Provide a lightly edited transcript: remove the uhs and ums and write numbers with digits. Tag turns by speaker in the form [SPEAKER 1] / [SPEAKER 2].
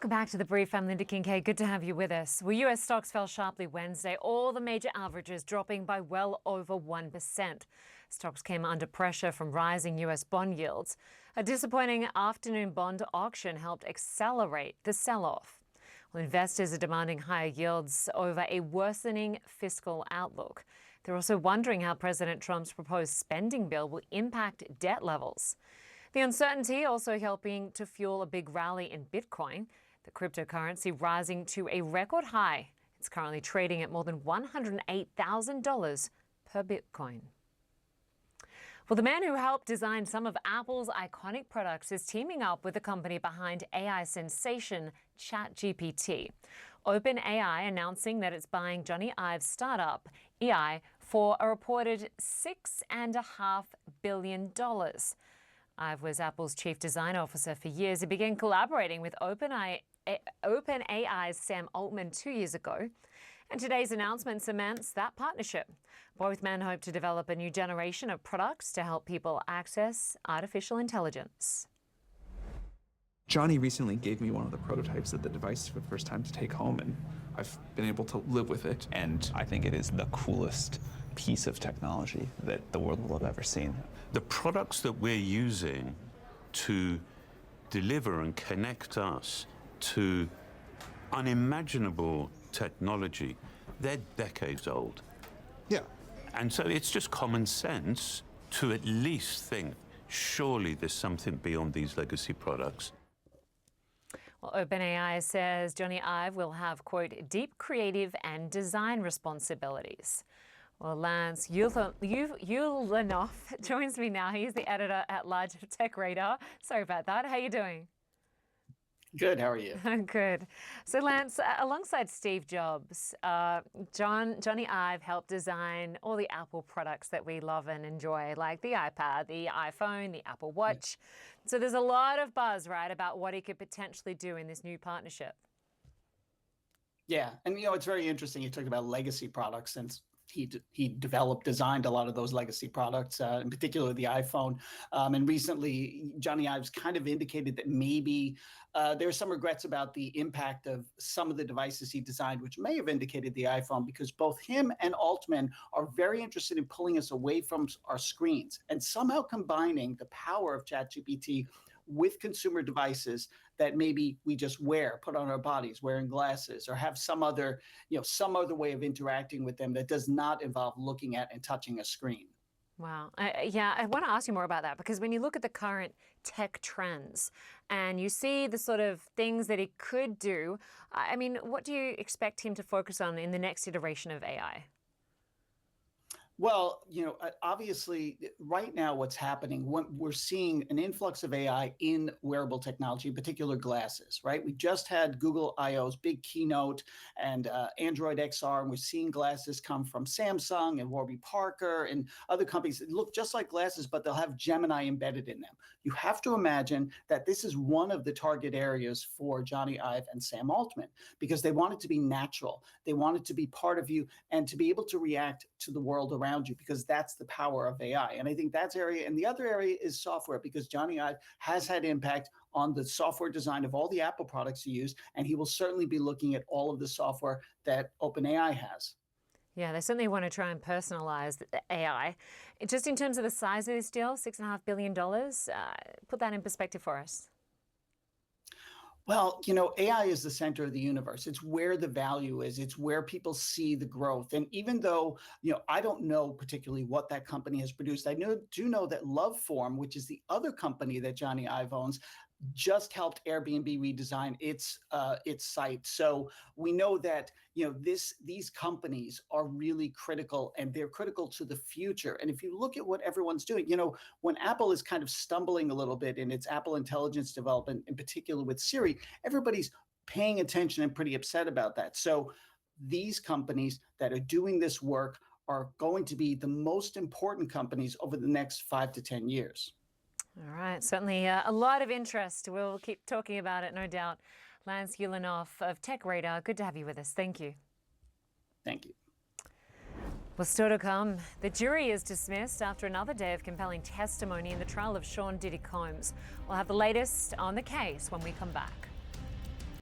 [SPEAKER 1] Welcome back to The Brief. I'm Linda KINKADE. Good to have you with us. Well, US stocks fell sharply Wednesday, all the major averages dropping by well over 1%. Stocks came under pressure from rising US bond yields. A disappointing afternoon bond auction helped accelerate the sell-off. Well, investors are demanding higher yields over a worsening fiscal outlook. They're also wondering how President Trump's proposed spending bill will impact debt levels. The uncertainty also helping to fuel a big rally in Bitcoin, the cryptocurrency rising to a record high. It's currently trading at more than $108,000 per Bitcoin. Well, the man who helped design some of Apple's iconic products is teaming up with the company behind AI sensation ChatGPT. Openai announcing that it's buying Johnny Ive's startup, AI, for a reported $6.5 billion. Ive was Apple's chief design officer for years. He began collaborating with OpenAI's Sam Altman 2 years ago. And today's announcement cements that partnership. Both men hope to develop a new generation of products to help people access artificial intelligence.
[SPEAKER 2] Johnny recently gave me one of the prototypes of the device for the first time to take home, and I've been able to live with it.
[SPEAKER 3] And I think it is the coolest piece of technology that the world will have ever seen.
[SPEAKER 4] The products that we're using to deliver and connect us to unimaginable technology, they're decades old.
[SPEAKER 2] Yeah.
[SPEAKER 4] And so it's just common sense to at least think, surely there's something beyond these legacy products.
[SPEAKER 1] Well, OpenAI says Johnny Ive will have, quote, deep creative and design responsibilities. Well, Lance ULANOFF joins me now. He's the editor-at-large of Tech Radar. Sorry about that. How are you doing?
[SPEAKER 5] Good. How are you?
[SPEAKER 1] Good. So, Lance, alongside Steve Jobs, Johnny Ive helped design all the Apple products that we love and enjoy, like the iPad, the iPhone, the Apple Watch. So there's a lot of buzz, right, about what he could potentially do in this new partnership.
[SPEAKER 5] Yeah. And, it's very interesting. You talked about legacy products, since he designed a lot of those legacy products, in particular the iPhone. And recently, Johnny Ive's kind of indicated that maybe there's some regrets about the impact of some of the devices he designed, which may have indicated the iPhone, because both him and Altman are very interested in pulling us away from our screens and somehow combining the power of ChatGPT with consumer devices that maybe we just put on our bodies, wearing glasses, or have some other way of interacting with them that does not involve looking at and touching a screen.
[SPEAKER 1] Wow. I want to ask you more about that, because when you look at the current tech trends and you see the sort of things that he could do, I mean, what do you expect him to focus on in the next iteration of AI?
[SPEAKER 5] Well, obviously, right now what's happening, we're seeing an influx of AI in wearable technology, in particular glasses, right? We just had Google I/O's big keynote and Android XR, and we're seeing glasses come from Samsung and Warby Parker and other companies that look just like glasses, but they'll have Gemini embedded in them. You have to imagine that this is one of the target areas for Johnny Ive and Sam Altman, because they want it to be natural. They want it to be part of you and to be able to react to the world around you, because that's the power of AI. And I think that's area. And the other area is software, because Johnny Ive has had impact on the software design of all the Apple products you use, and he will certainly be looking at all of the software that OpenAI has.
[SPEAKER 1] Yeah, they certainly want to try and personalize the AI. Just in terms of the size of this deal, $6.5 billion, put that in perspective for us.
[SPEAKER 5] Well, AI is the center of the universe. It's where the value is. It's where people see the growth. And even though, I don't know particularly what that company has produced, I do know that Loveform, which is the other company that Johnny Ive owns, just helped Airbnb redesign its site. So we know that these companies are really critical, and they're critical to the future. And if you look at what everyone's doing, when Apple is kind of stumbling a little bit in its Apple Intelligence development, in particular with Siri, everybody's paying attention and pretty upset about that. So these companies that are doing this work are going to be the most important companies over the next 5 to 10 years.
[SPEAKER 1] All right, certainly a lot of interest. We'll keep talking about it, no doubt. Lance ULANOFF of Tech Radar, good to have you with us. Thank you.
[SPEAKER 5] Thank you.
[SPEAKER 1] Well, still to come, the jury is dismissed after another day of compelling testimony in the trial of Sean Diddy Combs. We'll have the latest on the case when we come back.